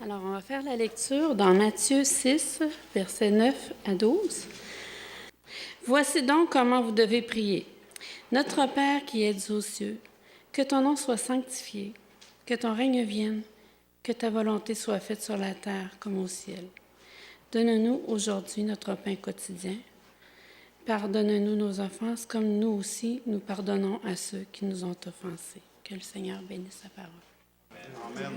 Alors, on va faire la lecture dans Matthieu 6, versets 9 à 12. Voici donc comment vous devez prier. Notre Père qui es aux cieux, que ton nom soit sanctifié, que ton règne vienne, que ta volonté soit faite sur la terre comme au ciel. Donne-nous aujourd'hui notre pain quotidien. Pardonne-nous nos offenses comme nous aussi nous pardonnons à ceux qui nous ont offensés. Que le Seigneur bénisse sa parole. Amen.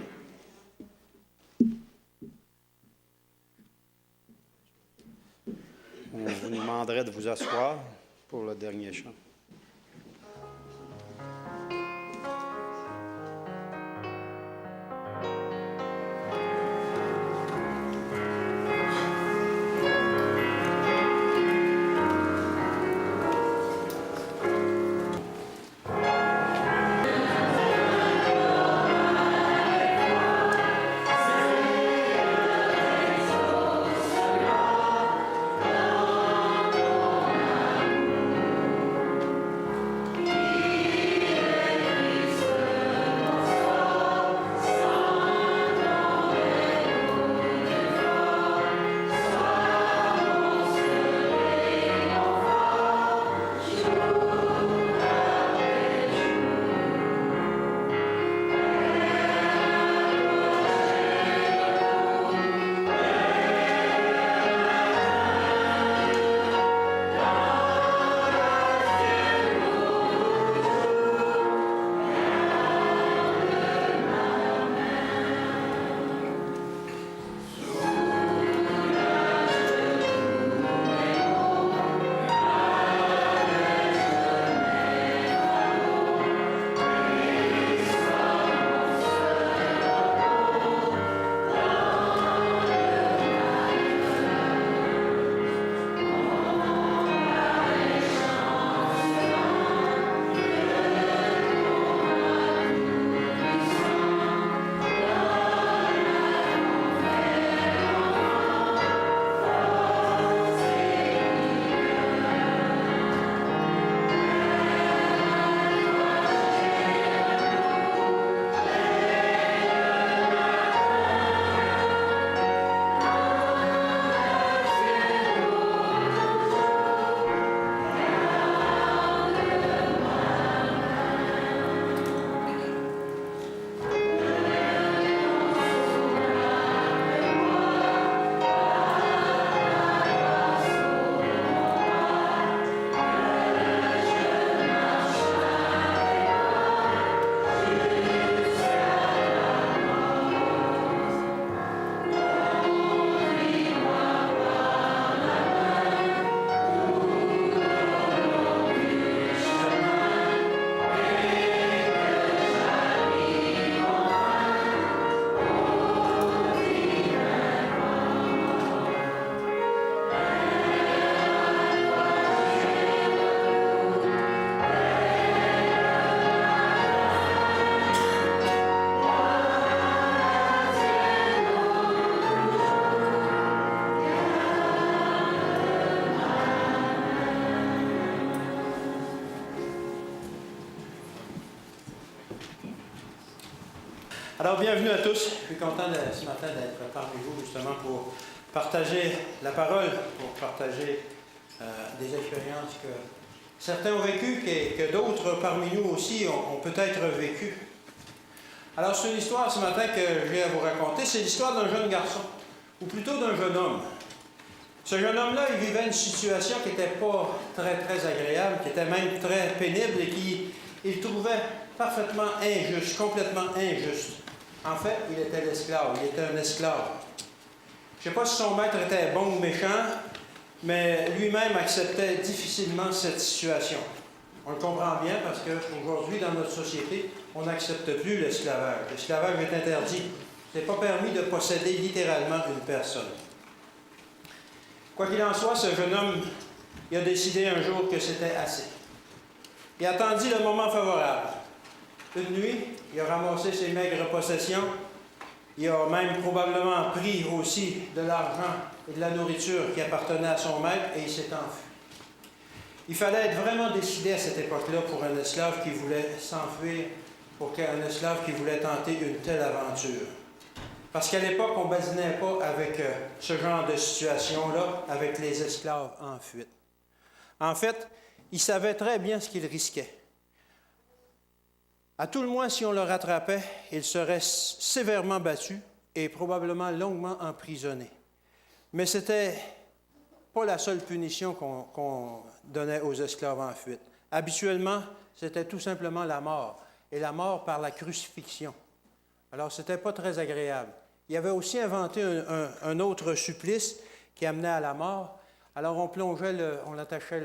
On vous demanderait de vous asseoir pour le dernier chant. Alors, bienvenue à tous. Je suis content ce matin d'être parmi vous justement pour partager la parole, pour partager des expériences que certains ont vécues et que d'autres parmi nous aussi ont peut-être vécues. Alors, c'est une histoire ce matin que je vais vous raconter. C'est l'histoire d'un jeune garçon, ou plutôt d'un jeune homme. Ce jeune homme-là, il vivait une situation qui n'était pas très, très agréable, qui était même très pénible et qu'il trouvait parfaitement injuste, complètement injuste. En fait, il était l'esclave, il était un esclave. Je ne sais pas si son maître était bon ou méchant, mais lui-même acceptait difficilement cette situation. On le comprend bien parce qu'aujourd'hui, dans notre société, on n'accepte plus l'esclavage. L'esclavage est interdit. Ce n'est pas permis de posséder littéralement une personne. Quoi qu'il en soit, ce jeune homme, il a décidé un jour que c'était assez. Il attendit le moment favorable. Une nuit, il a ramassé ses maigres possessions. Il a même probablement pris aussi de l'argent et de la nourriture qui appartenait à son maître et il s'est enfui. Il fallait être vraiment décidé à cette époque-là pour un esclave qui voulait s'enfuir, pour un esclave qui voulait tenter une telle aventure. Parce qu'à l'époque, on ne badinait pas avec ce genre de situation-là, avec les esclaves en fuite. En fait, ils savaient très bien ce qu'ils risquaient. À tout le moins, si on le rattrapait, il serait sévèrement battu et probablement longuement emprisonné. Mais ce n'était pas la seule punition qu'on donnait aux esclaves en fuite. Habituellement, c'était tout simplement la mort, et la mort par la crucifixion. Alors, ce n'était pas très agréable. Il avait aussi inventé un autre supplice qui amenait à la mort. Alors, on attachait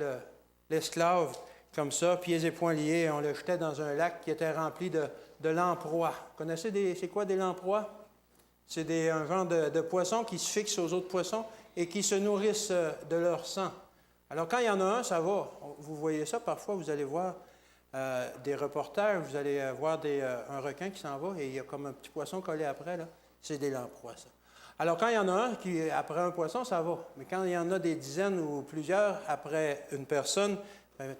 l'esclave comme ça, pieds et poings liés, et on le jetait dans un lac qui était rempli de lamproies. Vous connaissez c'est quoi des lamproies? C'est un genre de poissons qui se fixent aux autres poissons et qui se nourrissent de leur sang. Alors, quand il y en a un, ça va. Vous voyez ça, parfois, vous allez voir des reportages, vous allez voir un requin qui s'en va et il y a comme un petit poisson collé après, là. C'est des lamproies, ça. Alors, quand il y en a un qui, après un poisson, ça va. Mais quand il y en a des dizaines ou plusieurs après une personne, bien,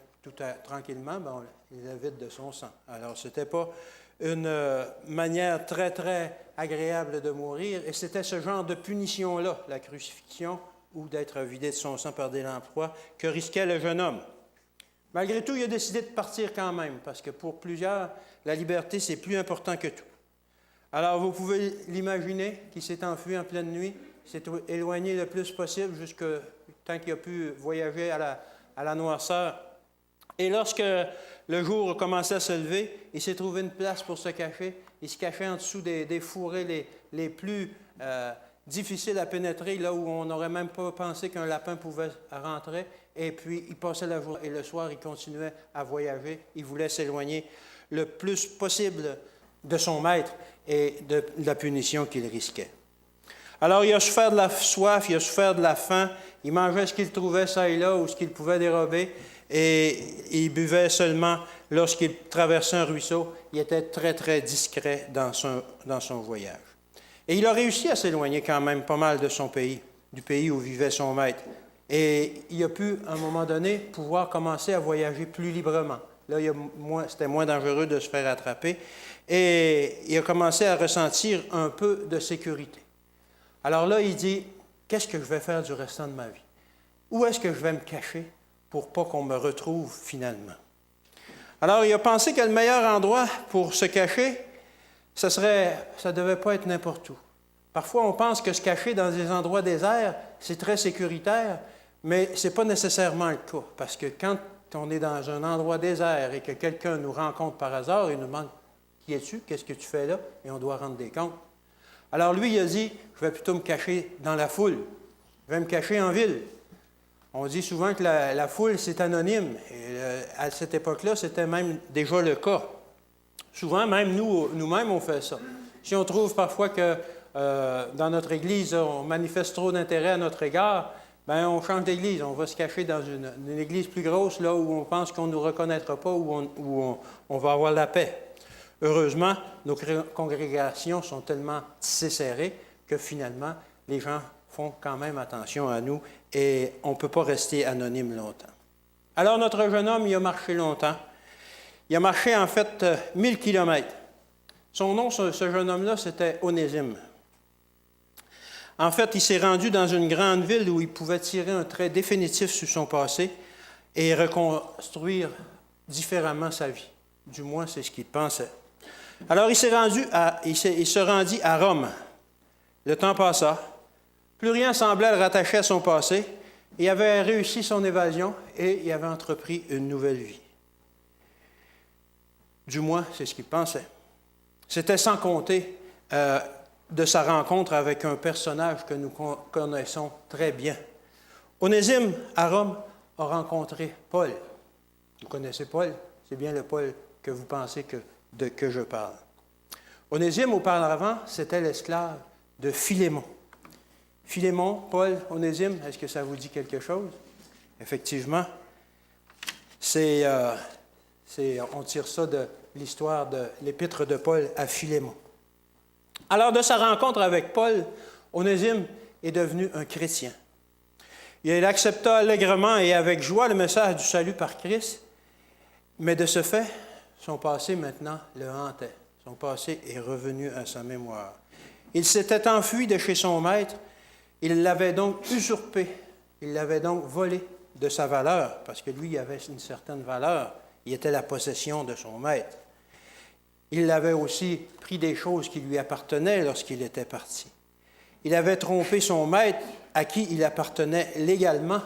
tranquillement, on les vide de son sang. Alors, ce n'était pas une manière très, très agréable de mourir, et c'était ce genre de punition-là, la crucifixion, ou d'être vidé de son sang par des lamproies, que risquait le jeune homme. Malgré tout, il a décidé de partir quand même, parce que pour plusieurs, la liberté, c'est plus important que tout. Alors, vous pouvez l'imaginer, qu'il s'est enfui en pleine nuit, s'est éloigné le plus possible jusqu'à tant qu'il a pu voyager à la noirceur. Et lorsque le jour commençait à se lever, il s'est trouvé une place pour se cacher. Il se cachait en dessous des fourrés les plus difficiles à pénétrer, là où on n'aurait même pas pensé qu'un lapin pouvait rentrer. Et puis, il passait la journée et le soir, il continuait à voyager. Il voulait s'éloigner le plus possible de son maître et de la punition qu'il risquait. Alors, il a souffert de la soif, il a souffert de la faim. Il mangeait ce qu'il trouvait ça et là ou ce qu'il pouvait dérober. Et il buvait seulement lorsqu'il traversait un ruisseau. Il était très, très discret dans son voyage. Et il a réussi à s'éloigner quand même pas mal de son pays, du pays où vivait son maître. Et il a pu, à un moment donné, pouvoir commencer à voyager plus librement. Là, c'était moins dangereux de se faire attraper. Et il a commencé à ressentir un peu de sécurité. Alors là, il dit, qu'est-ce que je vais faire du restant de ma vie? Où est-ce que je vais me cacher pour pas qu'on me retrouve finalement? Alors, il a pensé que le meilleur endroit pour se cacher, ça ne devait pas être n'importe où. Parfois, on pense que se cacher dans des endroits déserts, c'est très sécuritaire, mais ce n'est pas nécessairement le cas. Parce que quand on est dans un endroit désert et que quelqu'un nous rencontre par hasard et nous demande « Qui es-tu? Qu'est-ce que tu fais là? » et on doit rendre des comptes. Alors lui, il a dit « Je vais plutôt me cacher dans la foule. Je vais me cacher en ville. » On dit souvent que la foule, c'est anonyme. Et à cette époque-là, c'était même déjà le cas. Souvent, même nous-mêmes, on fait ça. Si on trouve parfois que dans notre Église, on manifeste trop d'intérêt à notre égard, bien, on change d'église. On va se cacher dans une église plus grosse, là où on pense qu'on ne nous reconnaîtra pas, où on va avoir la paix. Heureusement, nos congrégations sont tellement tissées serrées que finalement, les gens font quand même attention à nous et on ne peut pas rester anonyme longtemps. Alors, notre jeune homme, il a marché longtemps. Il a marché, en fait, 1000 kilomètres. Son nom, ce jeune homme-là, c'était Onésime. En fait, il s'est rendu dans une grande ville où il pouvait tirer un trait définitif sur son passé et reconstruire différemment sa vie. Du moins, c'est ce qu'il pensait. Alors, il se rendit à Rome. Le temps passa. Plus rien semblait le rattacher à son passé. Il avait réussi son évasion et il avait entrepris une nouvelle vie. Du moins, c'est ce qu'il pensait. C'était sans compter de sa rencontre avec un personnage que nous connaissons très bien. Onésime, à Rome, a rencontré Paul. Vous connaissez Paul? C'est bien le Paul que vous pensez que je parle. Onésime, auparavant, c'était l'esclave de Philémon. Philémon, Paul, Onésime, est-ce que ça vous dit quelque chose? Effectivement, on tire ça de l'histoire de l'épître de Paul à Philémon. Alors, de sa rencontre avec Paul, Onésime est devenu un chrétien. Il accepta allègrement et avec joie le message du salut par Christ, mais de ce fait, son passé maintenant le hantait. Son passé est revenu à sa mémoire. Il s'était enfui de chez son maître, il l'avait donc usurpé, il l'avait donc volé de sa valeur, parce que lui, il avait une certaine valeur, il était la possession de son maître. Il avait aussi pris des choses qui lui appartenaient lorsqu'il était parti. Il avait trompé son maître à qui il appartenait légalement.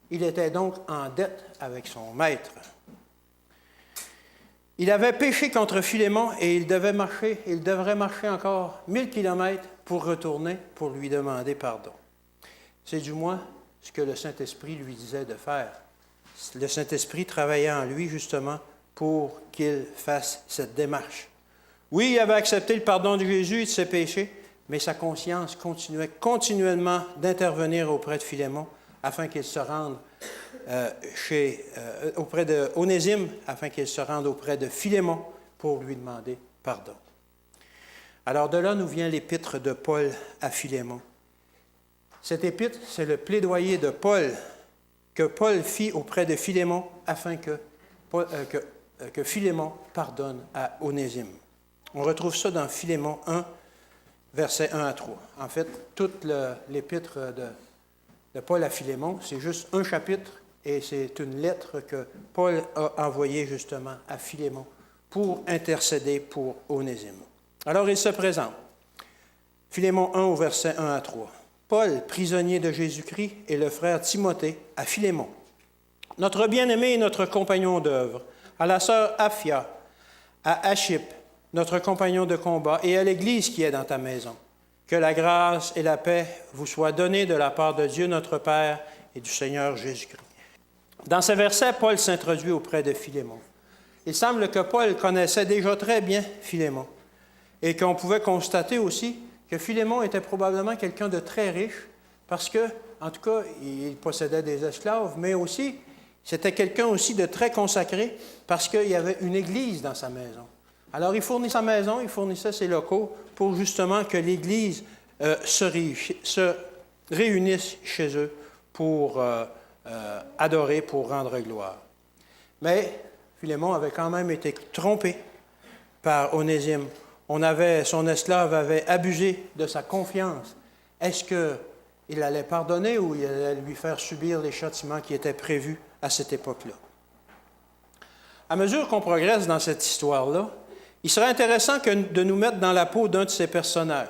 Il était donc en dette avec son maître. Il avait péché contre Philémon et il devrait marcher encore 1000 kilomètres pour retourner, pour lui demander pardon. C'est du moins ce que le Saint-Esprit lui disait de faire. Le Saint-Esprit travaillait en lui justement pour qu'il fasse cette démarche. Oui, il avait accepté le pardon de Jésus et de ses péchés, mais sa conscience continuait continuellement d'intervenir auprès de Philémon afin qu'il se rende auprès de Onésime, afin qu'il se rende auprès de Philémon pour lui demander pardon. Alors de là nous vient l'épître de Paul à Philémon. Cette épître, c'est le plaidoyer de Paul, que Paul fit auprès de Philémon afin que Philémon pardonne à Onésime. On retrouve ça dans Philémon 1, versets 1 à 3. En fait, toute l'épître de Paul à Philémon, c'est juste un chapitre et c'est une lettre que Paul a envoyée justement à Philémon pour intercéder pour Onésime. Alors il se présente. Philémon 1 au verset 1 à 3. Paul, prisonnier de Jésus-Christ, et le frère Timothée à Philémon. Notre bien-aimé et notre compagnon d'œuvre, à la sœur Aphia, à Achip, notre compagnon de combat, et à l'Église qui est dans ta maison. Que la grâce et la paix vous soient données de la part de Dieu notre Père et du Seigneur Jésus-Christ. Dans ces versets, Paul s'introduit auprès de Philémon. Il semble que Paul connaissait déjà très bien Philémon et qu'on pouvait constater aussi que Philémon était probablement quelqu'un de très riche parce que, en tout cas, il possédait des esclaves, mais aussi, c'était quelqu'un aussi de très consacré parce qu'il y avait une église dans sa maison. Alors, il fournit sa maison, il fournissait ses locaux pour justement que l'Église se réunisse chez eux pour adorer, pour rendre gloire. Mais Philémon avait quand même été trompé par Onésime. Son esclave avait abusé de sa confiance. Est-ce qu'il allait pardonner ou il allait lui faire subir les châtiments qui étaient prévus à cette époque-là? À mesure qu'on progresse dans cette histoire-là, il serait intéressant de nous mettre dans la peau d'un de ces personnages.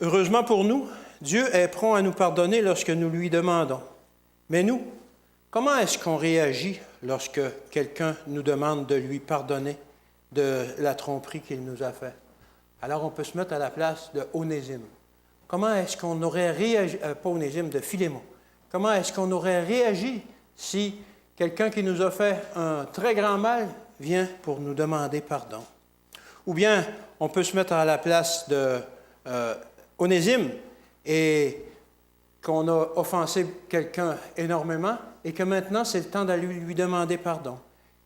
Heureusement pour nous, Dieu est prompt à nous pardonner lorsque nous lui demandons. Mais nous, comment est-ce qu'on réagit lorsque quelqu'un nous demande de lui pardonner de la tromperie qu'il nous a faite? Alors on peut se mettre à la place de Onésime. Comment est-ce qu'on aurait réagi, pas Onésime, de Philémon. Comment est-ce qu'on aurait réagi si quelqu'un qui nous a fait un très grand mal vient pour nous demander pardon? Ou bien, on peut se mettre à la place de Onésime et qu'on a offensé quelqu'un énormément et que maintenant, c'est le temps d'aller lui demander pardon.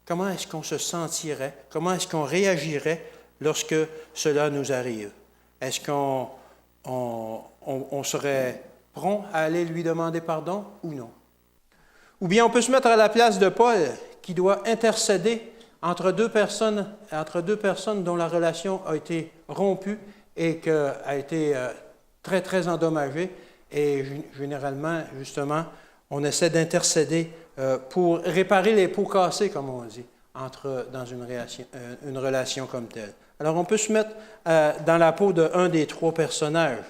Comment est-ce qu'on se sentirait? Comment est-ce qu'on réagirait lorsque cela nous arrive? Est-ce qu'on serait prompt à aller lui demander pardon ou non? Ou bien on peut se mettre à la place de Paul qui doit intercéder entre deux personnes dont la relation a été rompue et qui a été très, très endommagée. Et généralement, justement, on essaie d'intercéder pour réparer les pots cassés, comme on dit, dans une relation comme telle. Alors, on peut se mettre dans la peau d'un des trois personnages.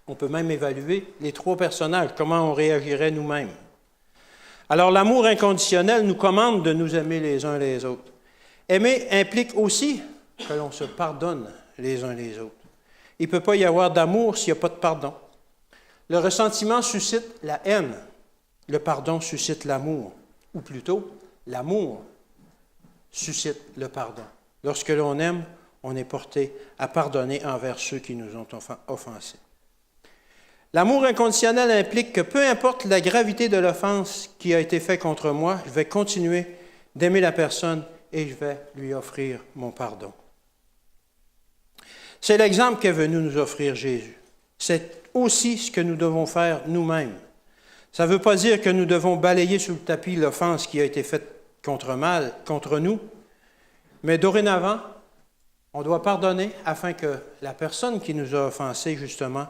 On peut même évaluer les trois personnages, comment on réagirait nous-mêmes. Alors, l'amour inconditionnel nous commande de nous aimer les uns les autres. Aimer implique aussi que l'on se pardonne les uns les autres. Il ne peut pas y avoir d'amour s'il n'y a pas de pardon. Le ressentiment suscite la haine. Le pardon suscite l'amour. Ou plutôt, l'amour suscite le pardon. Lorsque l'on aime, on est porté à pardonner envers ceux qui nous ont offensés. L'amour inconditionnel implique que peu importe la gravité de l'offense qui a été faite contre moi, je vais continuer d'aimer la personne et je vais lui offrir mon pardon. C'est l'exemple qu'est venu nous offrir Jésus. C'est aussi ce que nous devons faire nous-mêmes. Ça ne veut pas dire que nous devons balayer sous le tapis l'offense qui a été faite contre nous, mais dorénavant, On doit pardonner afin que la personne qui nous a offensés, justement,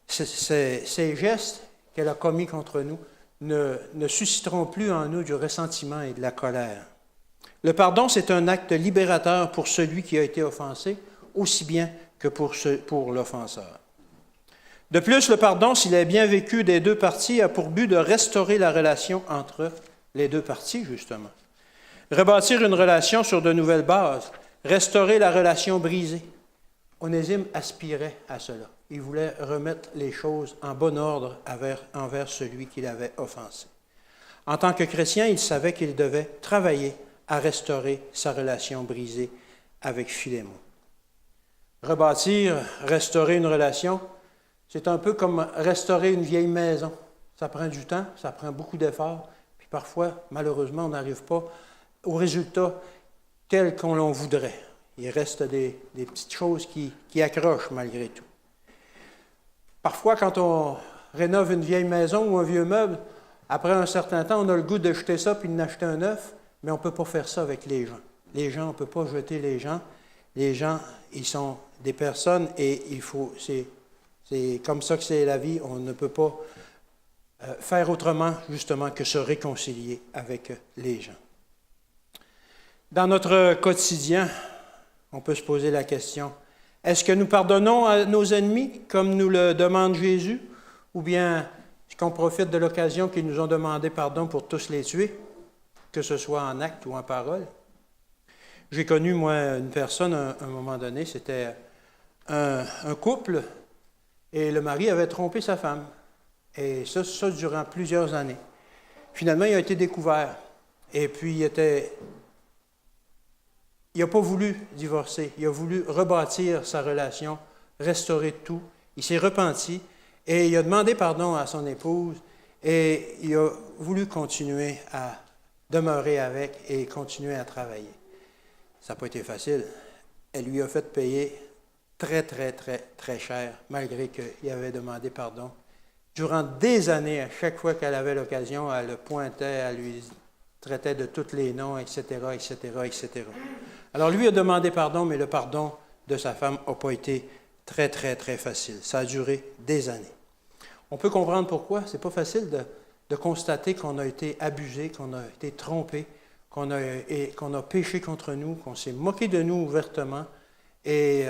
ces gestes qu'elle a commis contre nous ne susciteront plus en nous du ressentiment et de la colère. Le pardon, c'est un acte libérateur pour celui qui a été offensé, aussi bien que pour l'offenseur. De plus, le pardon, s'il est bien vécu des deux parties, a pour but de restaurer la relation entre les deux parties, justement. Rebâtir une relation sur de nouvelles bases, restaurer la relation brisée. Onésime aspirait à cela. Il voulait remettre les choses en bon ordre envers celui qui l'avait offensé. En tant que chrétien, il savait qu'il devait travailler à restaurer sa relation brisée avec Philémon. Rebâtir, restaurer une relation, c'est un peu comme restaurer une vieille maison. Ça prend du temps, ça prend beaucoup d'efforts, puis parfois, malheureusement, on n'arrive pas au résultat tel qu'on l'on voudrait. Il reste des petites choses qui accrochent malgré tout. Parfois, quand on rénove une vieille maison ou un vieux meuble, après un certain temps, on a le goût de jeter ça puis d'acheter un neuf, mais on ne peut pas faire ça avec les gens. Les gens, on ne peut pas jeter les gens. Les gens, ils sont des personnes et c'est comme ça que c'est la vie. On ne peut pas faire autrement, justement, que se réconcilier avec les gens. Dans notre quotidien, on peut se poser la question, est-ce que nous pardonnons à nos ennemis comme nous le demande Jésus, ou bien est-ce qu'on profite de l'occasion qu'ils nous ont demandé pardon pour tous les tuer, que ce soit en acte ou en parole? J'ai connu, moi, une personne, à un moment donné, c'était un couple, et le mari avait trompé sa femme, et ça durant plusieurs années. Finalement, il a été découvert, et puis il n'a pas voulu divorcer, il a voulu rebâtir sa relation, restaurer tout. Il s'est repenti et il a demandé pardon à son épouse et il a voulu continuer à demeurer avec et continuer à travailler. Ça n'a pas été facile. Elle lui a fait payer très, très, très, très cher, malgré qu'il avait demandé pardon. Durant des années, à chaque fois qu'elle avait l'occasion, elle le pointait, elle lui traitait de tous les noms, etc., etc., etc. Alors, lui a demandé pardon, mais le pardon de sa femme n'a pas été très, très, très facile. Ça a duré des années. On peut comprendre pourquoi. Ce n'est pas facile de constater qu'on a été abusé, qu'on a été trompé, qu'on a péché contre nous, qu'on s'est moqué de nous ouvertement. Et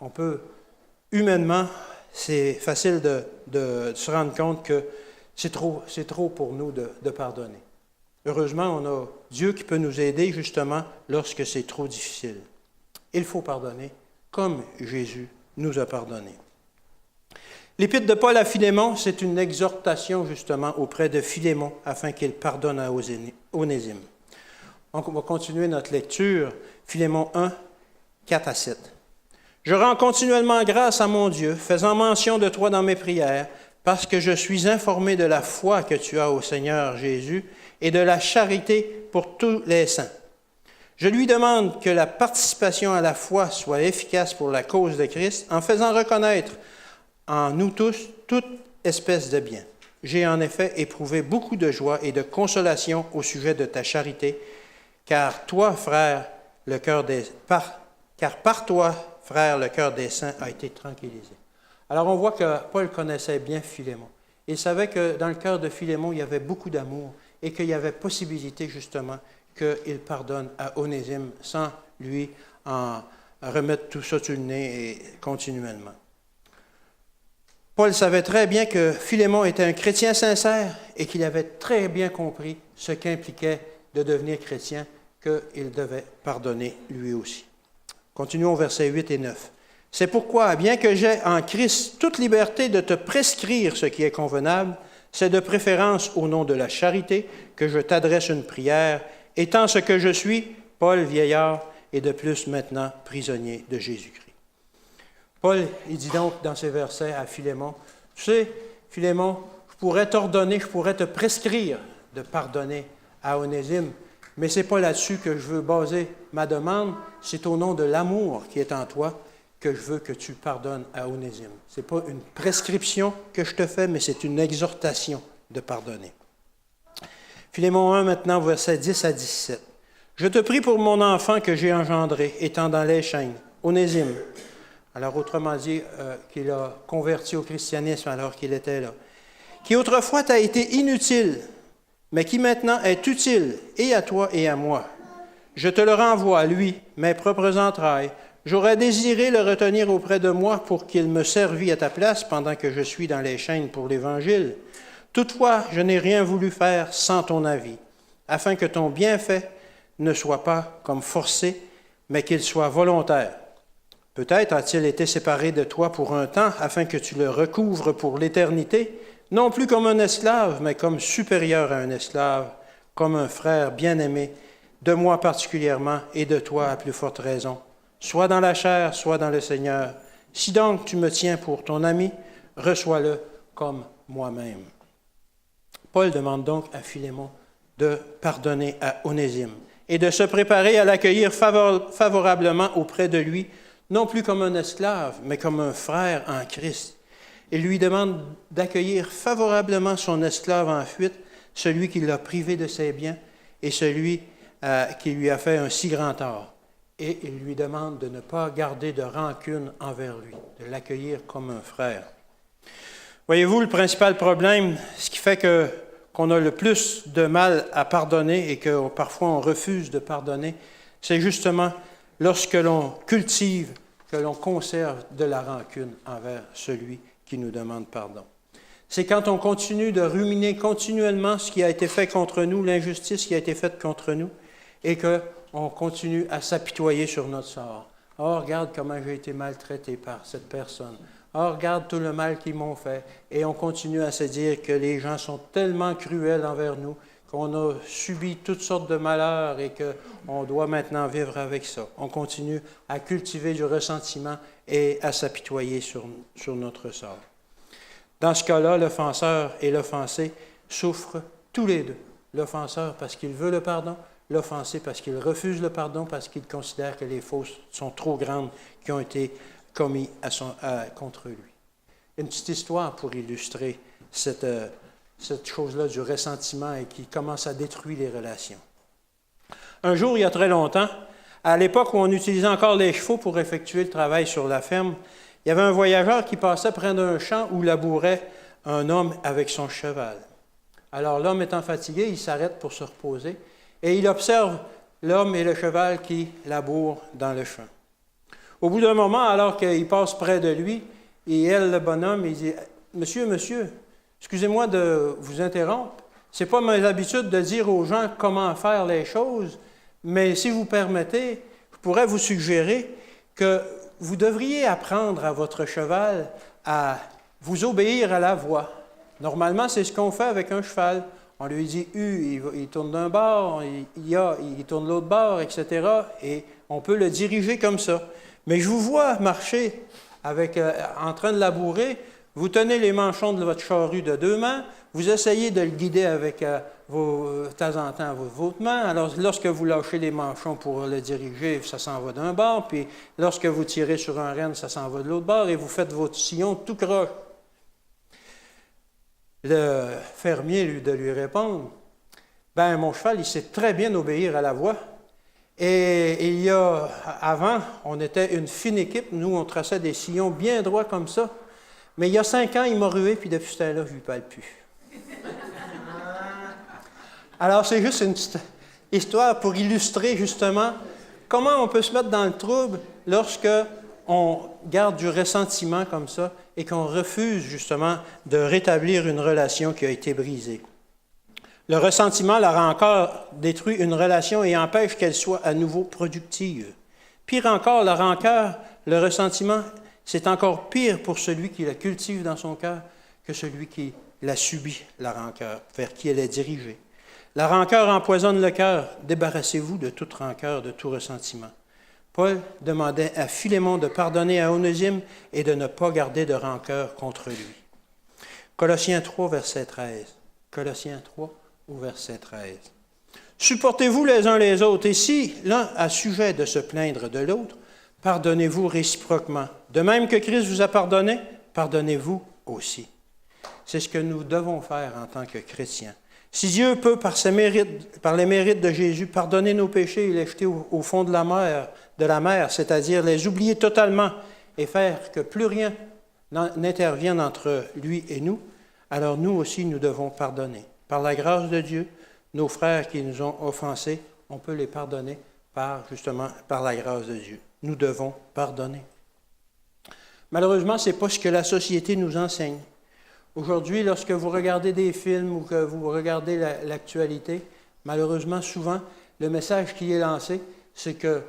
on peut, humainement, c'est facile de se rendre compte que c'est trop pour nous de pardonner. Heureusement, on a Dieu qui peut nous aider justement lorsque c'est trop difficile. Il faut pardonner comme Jésus nous a pardonné. L'épître de Paul à Philémon, c'est une exhortation justement auprès de Philémon afin qu'il pardonne à Onésime. Donc, on va continuer notre lecture. Philémon 1, 4 à 7. « Je rends continuellement grâce à mon Dieu, faisant mention de toi dans mes prières, parce que je suis informé de la foi que tu as au Seigneur Jésus et de la charité pour tous les saints. Je lui demande que la participation à la foi soit efficace pour la cause de Christ, en faisant reconnaître en nous tous toute espèce de bien. J'ai en effet éprouvé beaucoup de joie et de consolation au sujet de ta charité, car par toi, frère, le cœur des saints a été tranquillisé. » Alors on voit que Paul connaissait bien Philémon. Il savait que dans le cœur de Philémon, il y avait beaucoup d'amour et qu'il y avait possibilité justement qu'il pardonne à Onésime sans lui en remettre tout ça sur le nez et continuellement. Paul savait très bien que Philémon était un chrétien sincère et qu'il avait très bien compris ce qu'impliquait de devenir chrétien, qu'il devait pardonner lui aussi. Continuons au versets 8 et 9. « C'est pourquoi, bien que j'aie en Christ toute liberté de te prescrire ce qui est convenable, c'est de préférence au nom de la charité que je t'adresse une prière, étant ce que je suis, Paul, vieillard, et de plus maintenant prisonnier de Jésus-Christ. » Paul, il dit donc dans ces versets à Philémon, « Tu sais, Philémon, je pourrais t'ordonner, je pourrais te prescrire de pardonner à Onésime, mais ce n'est pas là-dessus que je veux baser ma demande, c'est au nom de l'amour qui est en toi que je veux que tu pardonnes à Onésime. Ce n'est pas une prescription que je te fais, mais c'est une exhortation de pardonner. » Philémon 1, maintenant, versets 10 à 17. « Je te prie pour mon enfant que j'ai engendré, étant dans les chaînes, Onésime. Alors, autrement dit, qu'il a converti au christianisme alors qu'il était là. Qui autrefois t'a été inutile, mais qui maintenant est utile, et à toi et à moi. Je te le renvoie, lui, mes propres entrailles. J'aurais désiré le retenir auprès de moi pour qu'il me servît à ta place pendant que je suis dans les chaînes pour l'Évangile. Toutefois, je n'ai rien voulu faire sans ton avis, afin que ton bienfait ne soit pas comme forcé, mais qu'il soit volontaire. Peut-être a-t-il été séparé de toi pour un temps, afin que tu le recouvres pour l'éternité, non plus comme un esclave, mais comme supérieur à un esclave, comme un frère bien-aimé, de moi particulièrement et de toi à plus forte raison, soit dans la chair, soit dans le Seigneur. Si donc tu me tiens pour ton ami, reçois-le comme moi-même. Paul demande donc à Philémon de pardonner à Onésime et de se préparer à l'accueillir favorablement auprès de lui, non plus comme un esclave, mais comme un frère en Christ. Il lui demande d'accueillir favorablement son esclave en fuite, celui qui l'a privé de ses biens et celui qui lui a fait un si grand tort. Et il lui demande de ne pas garder de rancune envers lui, de l'accueillir comme un frère. Voyez-vous, le principal problème, ce qui fait qu'on a le plus de mal à pardonner et que parfois on refuse de pardonner, c'est justement lorsque l'on cultive, que l'on conserve de la rancune envers celui qui nous demande pardon. C'est quand on continue de ruminer continuellement ce qui a été fait contre nous, l'injustice qui a été faite contre nous, et qu'on continue à s'apitoyer sur notre sort. « Oh, regarde comment j'ai été maltraité par cette personne. Oh, regarde tout le mal qu'ils m'ont fait. » Et on continue à se dire que les gens sont tellement cruels envers nous, qu'on a subi toutes sortes de malheurs et qu'on doit maintenant vivre avec ça. On continue à cultiver du ressentiment et à s'apitoyer sur notre sort. Dans ce cas-là, l'offenseur et l'offensé souffrent tous les deux. L'offenseur parce qu'il veut le pardon, l'offensé parce qu'il refuse le pardon, parce qu'il considère que les fautes sont trop grandes qui ont été commises contre lui. Une petite histoire pour illustrer cette chose-là du ressentiment et qui commence à détruire les relations. Un jour, il y a très longtemps, à l'époque où on utilisait encore les chevaux pour effectuer le travail sur la ferme, il y avait un voyageur qui passait près d'un champ où labourait un homme avec son cheval. Alors l'homme étant fatigué, il s'arrête pour se reposer et il observe l'homme et le cheval qui labourent dans le champ. Au bout d'un moment, alors qu'il passe près de lui, le bonhomme, il dit « Monsieur, excusez-moi de vous interrompre. Ce n'est pas mes habitudes de dire aux gens comment faire les choses, mais si vous permettez, je pourrais vous suggérer que vous devriez apprendre à votre cheval à vous obéir à la voix. Normalement, c'est ce qu'on fait avec un cheval. On lui dit « U », il tourne d'un bord, « Ya », il tourne de l'autre bord, etc. Et on peut le diriger comme ça. Mais je vous vois marcher en train de labourer. Vous tenez les manchons de votre charrue de deux mains, vous essayez de le guider avec de temps en temps votre main. Alors, lorsque vous lâchez les manchons pour le diriger, ça s'en va d'un bord, puis lorsque vous tirez sur un renne, ça s'en va de l'autre bord, et vous faites votre sillon tout croche. Le fermier lui répond, « Ben, mon cheval, il sait très bien obéir à la voix. Et avant, on était une fine équipe, nous, on traçait des sillons bien droits comme ça. Mais il y a 5 ans, il m'a rué, puis depuis ce temps-là, je ne lui parle plus. » Alors, c'est juste une petite histoire pour illustrer justement comment on peut se mettre dans le trouble lorsque on garde du ressentiment comme ça et qu'on refuse justement de rétablir une relation qui a été brisée. Le ressentiment, la rancœur, détruit une relation et empêche qu'elle soit à nouveau productive. Pire encore, la rancœur, le ressentiment, c'est encore pire pour celui qui la cultive dans son cœur que celui qui la subit, la rancœur, vers qui elle est dirigée. La rancœur empoisonne le cœur. Débarrassez-vous de toute rancœur, de tout ressentiment. Paul demandait à Philémon de pardonner à Onésime et de ne pas garder de rancœur contre lui. Colossiens 3, verset 13. Colossiens 3, au verset 13. Supportez-vous les uns les autres, et si l'un a sujet de se plaindre de l'autre, pardonnez-vous réciproquement. De même que Christ vous a pardonné, pardonnez-vous aussi. C'est ce que nous devons faire en tant que chrétiens. Si Dieu peut, par les mérites de Jésus, pardonner nos péchés et les jeter au fond de la mer, de la mer, c'est-à-dire les oublier totalement et faire que plus rien n'intervienne entre lui et nous, alors nous aussi, nous devons pardonner. Par la grâce de Dieu, nos frères qui nous ont offensés, on peut les pardonner justement par la grâce de Dieu. Nous devons pardonner. Malheureusement, ce n'est pas ce que la société nous enseigne. Aujourd'hui, lorsque vous regardez des films ou que vous regardez l'actualité, malheureusement, souvent, le message qui est lancé, c'est que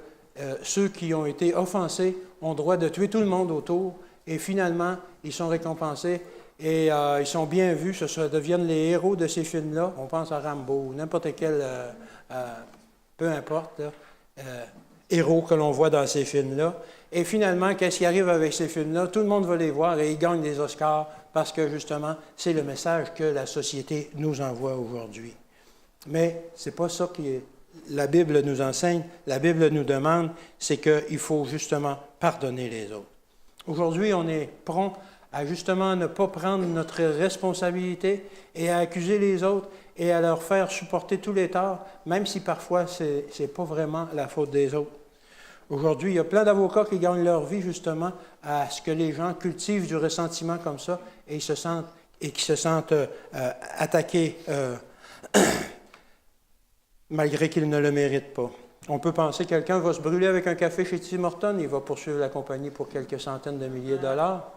ceux qui ont été offensés ont droit de tuer tout le monde autour et finalement, ils sont récompensés et ils sont bien vus, deviennent les héros de ces films-là. On pense à Rambo ou n'importe quel, peu importe, héros que l'on voit dans ces films-là. Et finalement, qu'est-ce qui arrive avec ces films-là? Tout le monde va les voir et ils gagnent des Oscars parce que, justement, c'est le message que la société nous envoie aujourd'hui. Mais ce n'est pas ça que la Bible nous enseigne. La Bible nous demande, c'est qu'il faut justement pardonner les autres. Aujourd'hui, on est prompt à justement ne pas prendre notre responsabilité et à accuser les autres et à leur faire supporter tous les torts, même si parfois ce n'est pas vraiment la faute des autres. Aujourd'hui, il y a plein d'avocats qui gagnent leur vie justement à ce que les gens cultivent du ressentiment comme ça et qui se sentent attaqués malgré qu'ils ne le méritent pas. On peut penser que quelqu'un va se brûler avec un café chez Tim Hortons, il va poursuivre la compagnie pour quelques centaines de milliers de dollars.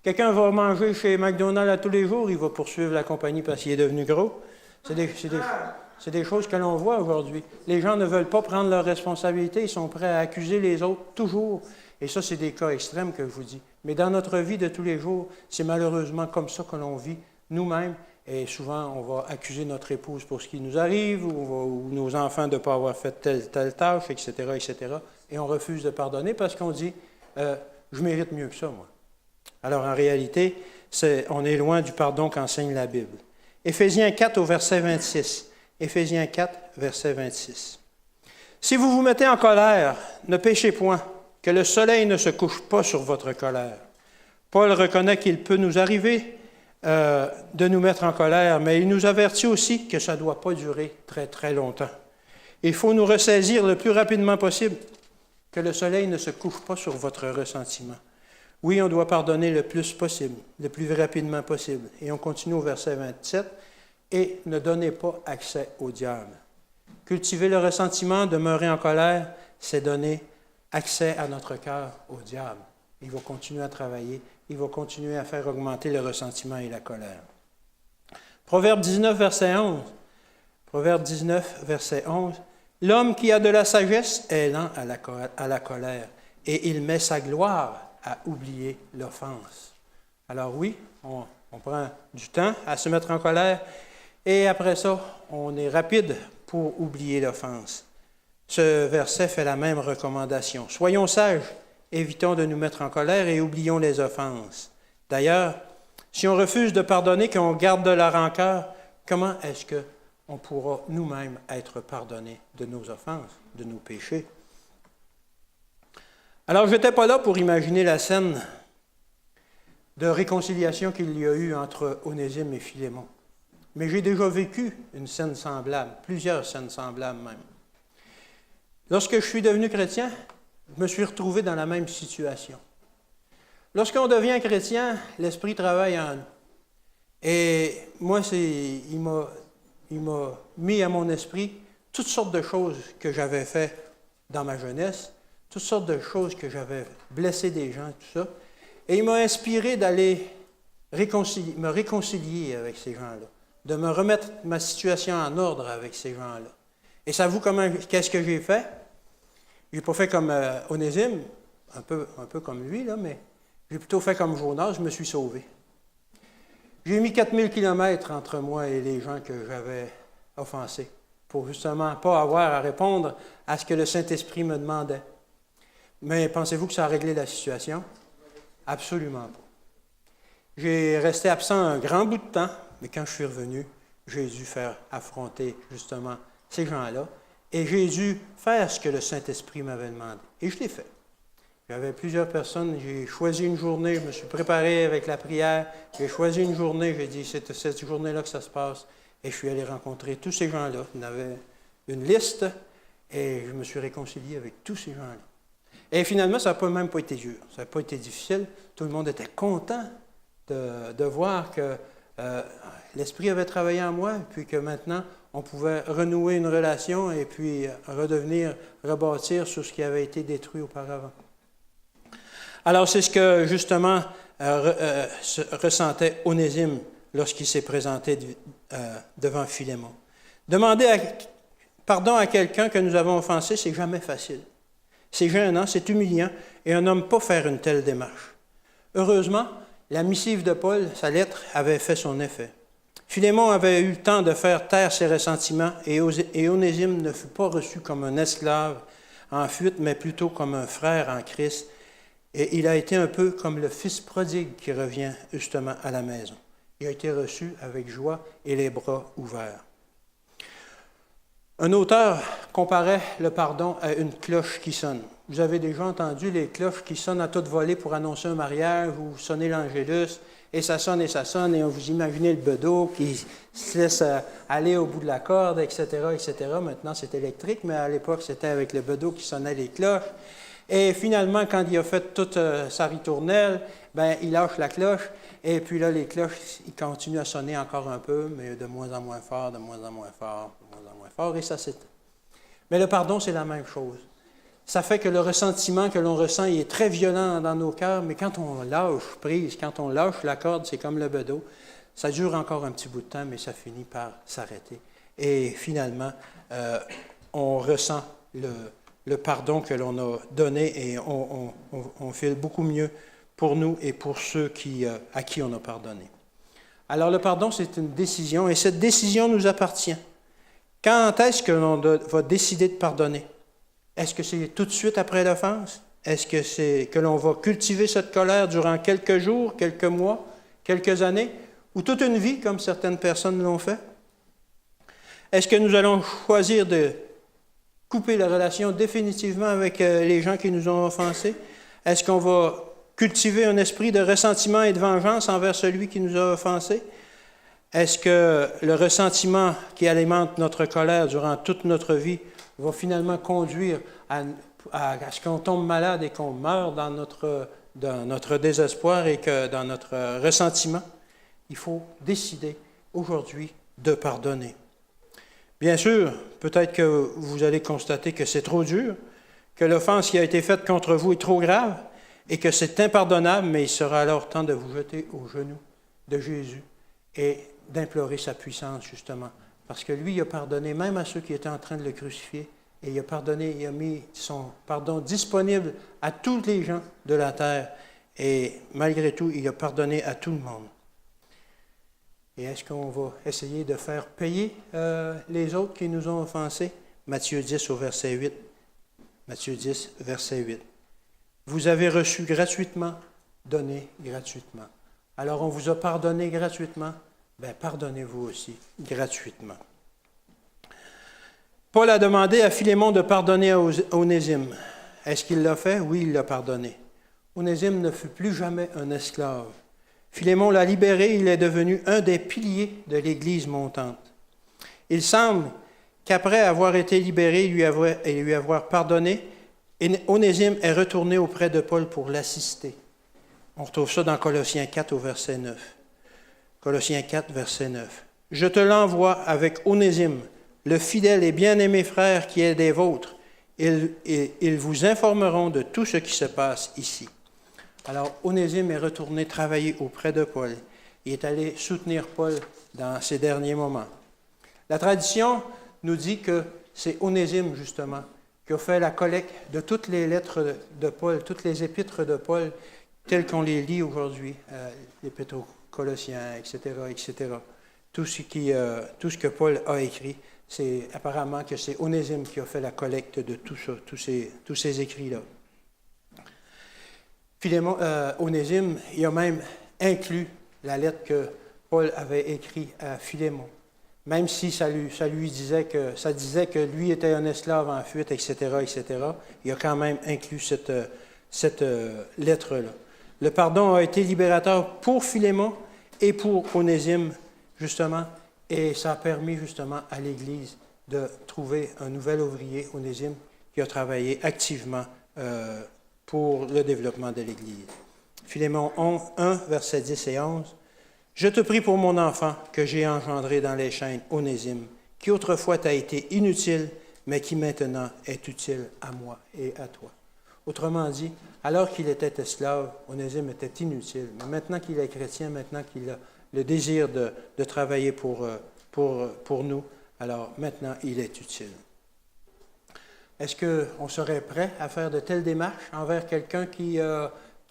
Quelqu'un va manger chez McDonald's à tous les jours, il va poursuivre la compagnie parce qu'il est devenu gros. C'est des choses que l'on voit aujourd'hui. Les gens ne veulent pas prendre leurs responsabilités, ils sont prêts à accuser les autres toujours. Et ça, c'est des cas extrêmes que je vous dis. Mais dans notre vie de tous les jours, c'est malheureusement comme ça que l'on vit nous-mêmes. Et souvent, on va accuser notre épouse pour ce qui nous arrive, ou nos enfants de ne pas avoir fait telle tâche, etc., etc. Et on refuse de pardonner parce qu'on dit « je mérite mieux que ça, moi ». Alors, en réalité, on est loin du pardon qu'enseigne la Bible. Éphésiens 4 au verset 26. Éphésiens 4, verset 26. « Si vous vous mettez en colère, ne péchez point, que le soleil ne se couche pas sur votre colère. » Paul reconnaît qu'il peut nous arriver de nous mettre en colère, mais il nous avertit aussi que ça ne doit pas durer très, très longtemps. Il faut nous ressaisir le plus rapidement possible, que le soleil ne se couche pas sur votre ressentiment. Oui, on doit pardonner le plus possible, le plus rapidement possible. Et on continue au verset 27. « Et ne donnez pas accès au diable. » Cultiver le ressentiment, demeurer en colère, c'est donner accès à notre cœur au diable. Il va continuer à travailler, il va continuer à faire augmenter le ressentiment et la colère. Proverbe 19, verset 11. Proverbe 19, verset 11. « L'homme qui a de la sagesse est lent à la colère, et il met sa gloire à oublier l'offense. » Alors oui, on prend du temps à se mettre en colère, et après ça, on est rapide pour oublier l'offense. Ce verset fait la même recommandation. Soyons sages, évitons de nous mettre en colère et oublions les offenses. D'ailleurs, si on refuse de pardonner, qu'on garde de la rancœur, comment est-ce qu'on pourra nous-mêmes être pardonnés de nos offenses, de nos péchés? Alors, je n'étais pas là pour imaginer la scène de réconciliation qu'il y a eu entre Onésime et Philémon. Mais j'ai déjà vécu une scène semblable, plusieurs scènes semblables même. Lorsque je suis devenu chrétien, je me suis retrouvé dans la même situation. Lorsqu'on devient chrétien, l'Esprit travaille en nous. Et moi, il m'a mis à mon esprit toutes sortes de choses que j'avais faites dans ma jeunesse, toutes sortes de choses que j'avais blessé des gens, tout ça. Et il m'a inspiré d'aller me réconcilier avec ces gens-là, de me remettre ma situation en ordre avec ces gens-là. Et savez-vous qu'est-ce que j'ai fait? Je n'ai pas fait comme Onésime, un peu comme lui, là, mais j'ai plutôt fait comme Jonas, je me suis sauvé. J'ai mis 4000 kilomètres entre moi et les gens que j'avais offensés, pour justement pas avoir à répondre à ce que le Saint-Esprit me demandait. Mais pensez-vous que ça a réglé la situation? Absolument pas. J'ai resté absent un grand bout de temps, mais quand je suis revenu, j'ai dû faire affronter justement ces gens-là, et j'ai dû faire ce que le Saint-Esprit m'avait demandé. Et je l'ai fait. J'avais plusieurs personnes, j'ai choisi une journée, je me suis préparé avec la prière, j'ai choisi une journée, j'ai dit, c'est cette journée-là que ça se passe, et je suis allé rencontrer tous ces gens-là. Il y en avait une liste, Et je me suis réconcilié avec tous ces gens-là. Et finalement, ça n'a même pas été dur, ça n'a pas été difficile. Tout le monde était content de voir que l'Esprit avait travaillé en moi, puis que maintenant, on pouvait renouer une relation et puis rebâtir sur ce qui avait été auparavant. Alors, c'est ce que, justement, ressentait Onésime lorsqu'il s'est présenté devant Philémon. Demander pardon à quelqu'un que nous avons offensé, c'est jamais facile. C'est gênant, c'est humiliant, et on n'aime pas faire une telle démarche. Heureusement, la missive de Paul, sa lettre, avait fait son effet. Philémon avait eu le temps de faire taire ses ressentiments, et Onésime ne fut pas reçu comme un esclave en fuite, mais plutôt comme un frère en Christ. Et il a été un peu comme le fils prodigue qui revient justement à la maison. Il a été reçu avec joie et les bras ouverts. Un auteur comparait le pardon à une cloche qui sonne. Vous avez déjà entendu les cloches qui sonnent à toute volée pour annoncer un mariage, ou sonnez l'angélus, et ça sonne, et vous imaginez le bedeau qui se laisse aller au bout de la corde, etc., etc. Maintenant, c'est électrique, mais à l'époque, c'était avec le bedeau qui sonnait les cloches. Et finalement, quand il a fait toute sa ritournelle, il lâche la cloche, et puis là, les cloches, ils continuent à sonner encore un peu, mais de moins en moins fort, de moins en moins fort, de moins en moins fort, et ça s'éteint. Mais le pardon, c'est la même chose. Ça fait que le ressentiment que l'on ressent, il est très violent dans nos cœurs, mais quand on lâche prise, quand on lâche la corde, c'est comme le bedeau, ça dure encore un petit bout de temps, mais ça finit par s'arrêter. Et finalement, on ressent le pardon que l'on a donné, et on fait beaucoup mieux pour nous et pour ceux à qui on a pardonné. Alors le pardon, c'est une décision, et cette décision nous appartient. Quand est-ce que l'on va décider de pardonner? Est-ce que c'est tout de suite après l'offense? Est-ce que c'est que l'on va cultiver cette colère durant quelques jours, quelques mois, quelques années, ou toute une vie, comme certaines personnes l'ont fait? Est-ce que nous allons choisir de couper la relation définitivement avec les gens qui nous ont offensés? Est-ce qu'on va cultiver un esprit de ressentiment et de vengeance envers celui qui nous a offensés? Est-ce que le ressentiment qui alimente notre colère durant toute notre vie va finalement conduire à ce qu'on tombe malade et qu'on meure dans notre désespoir et que dans notre ressentiment? Il faut décider aujourd'hui de pardonner. Bien sûr, peut-être que vous allez constater que c'est trop dur, que l'offense qui a été faite contre vous est trop grave et que c'est impardonnable, mais il sera alors temps de vous jeter aux genoux de Jésus et d'implorer sa puissance, justement. Parce que lui, il a pardonné même à ceux qui étaient en train de le crucifier. Et il a pardonné, il a mis son pardon disponible à tous les gens de la terre. Et malgré tout, il a pardonné à tout le monde. Et est-ce qu'on va essayer de faire payer les autres qui nous ont offensés? Matthieu 10 au verset 8. Matthieu 10, verset 8. Vous avez reçu gratuitement, donnez gratuitement. Alors on vous a pardonné gratuitement, pardonnez-vous aussi gratuitement. Paul a demandé à Philémon de pardonner à Onésime. Est-ce qu'il l'a fait? Oui, il l'a pardonné. Onésime ne fut plus jamais un esclave. Philémon l'a libéré, il est devenu un des piliers de l'Église montante. Il semble qu'après avoir été libéré et lui avoir pardonné, Onésime est retourné auprès de Paul pour l'assister. On retrouve ça dans Colossiens 4 au verset 9. Colossiens 4, verset 9. « Je te l'envoie avec Onésime, le fidèle et bien-aimé frère qui est des vôtres. Ils vous informeront de tout ce qui se passe ici. » Alors, Onésime est retourné travailler auprès de Paul. Il est allé soutenir Paul dans ses derniers moments. La tradition nous dit que c'est Onésime, justement, qui a fait la collecte de toutes les lettres de Paul, toutes les épîtres de Paul, telles qu'on les lit aujourd'hui, l'épître aux Colossiens, etc., etc. Tout ce que Paul a écrit, c'est apparemment que c'est Onésime qui a fait la collecte de tout ça, tous ces écrits-là. Onésime, il a même inclus la lettre que Paul avait écrite à Philémon. Même si ça disait que lui était un esclave en fuite, etc., etc., il a quand même inclus cette lettre-là. Le pardon a été libérateur pour Philémon et pour Onésime, justement, et ça a permis justement à l'Église de trouver un nouvel ouvrier, Onésime, qui a travaillé activement pour le développement de l'Église. Philémon 1, versets 10 et 11. « Je te prie pour mon enfant que j'ai engendré dans les chaînes, Onésime, qui autrefois t'a été inutile, mais qui maintenant est utile à moi et à toi. » Autrement dit, alors qu'il était esclave, Onésime était inutile, mais maintenant qu'il est chrétien, maintenant qu'il a le désir de travailler pour nous, alors maintenant il est utile. Est-ce qu'on serait prêt à faire de telles démarches envers quelqu'un qui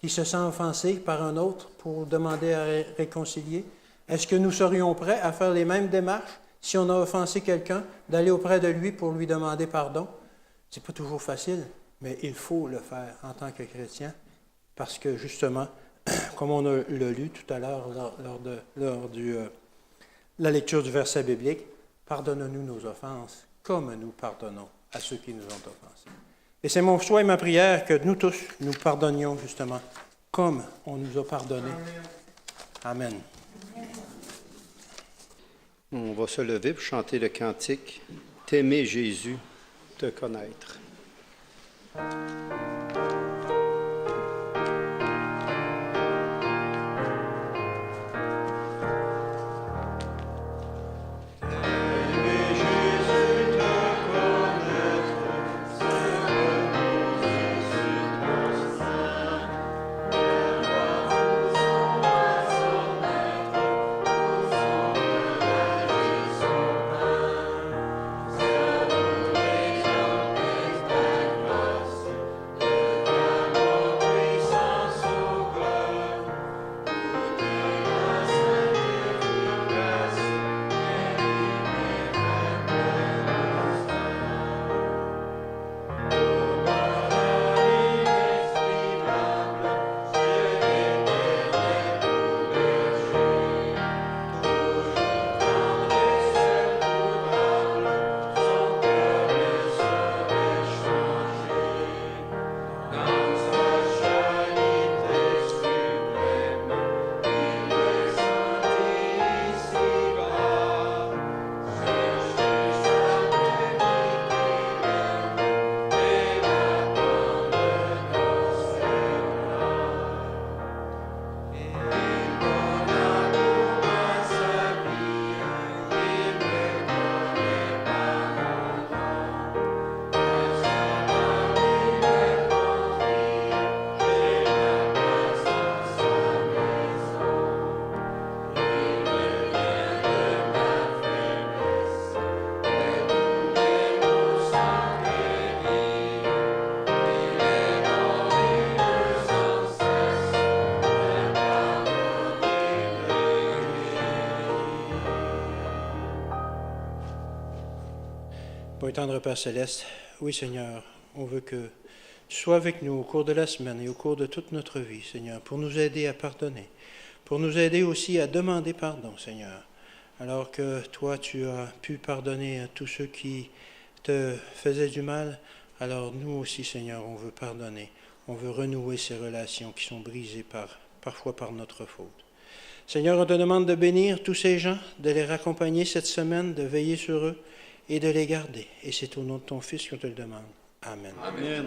se sent offensé par un autre pour demander à réconcilier? Est-ce que nous serions prêts à faire les mêmes démarches si on a offensé quelqu'un, d'aller auprès de lui pour lui demander pardon? Ce n'est pas toujours facile, mais il faut le faire en tant que chrétien parce que justement, comme on l'a lu tout à l'heure lors de la lecture du verset biblique, pardonne-nous nos offenses comme nous pardonnons à ceux qui nous ont offensés. Et c'est mon souhait et ma prière que nous tous, nous pardonnions justement comme on nous a pardonné. Amen. On va se lever pour chanter le cantique « T'aimer Jésus, te connaître ». Bon et tendre Père Céleste, oui Seigneur, on veut que tu sois avec nous au cours de la semaine et au cours de toute notre vie, Seigneur, pour nous aider à pardonner, pour nous aider aussi à demander pardon, Seigneur, alors que toi tu as pu pardonner à tous ceux qui te faisaient du mal, alors nous aussi, Seigneur, on veut pardonner, on veut renouer ces relations qui sont brisées parfois par notre faute. Seigneur, on te demande de bénir tous ces gens, de les raccompagner cette semaine, de veiller sur eux, et de les garder. Et c'est au nom de ton Fils qu'on te le demande. Amen. Amen.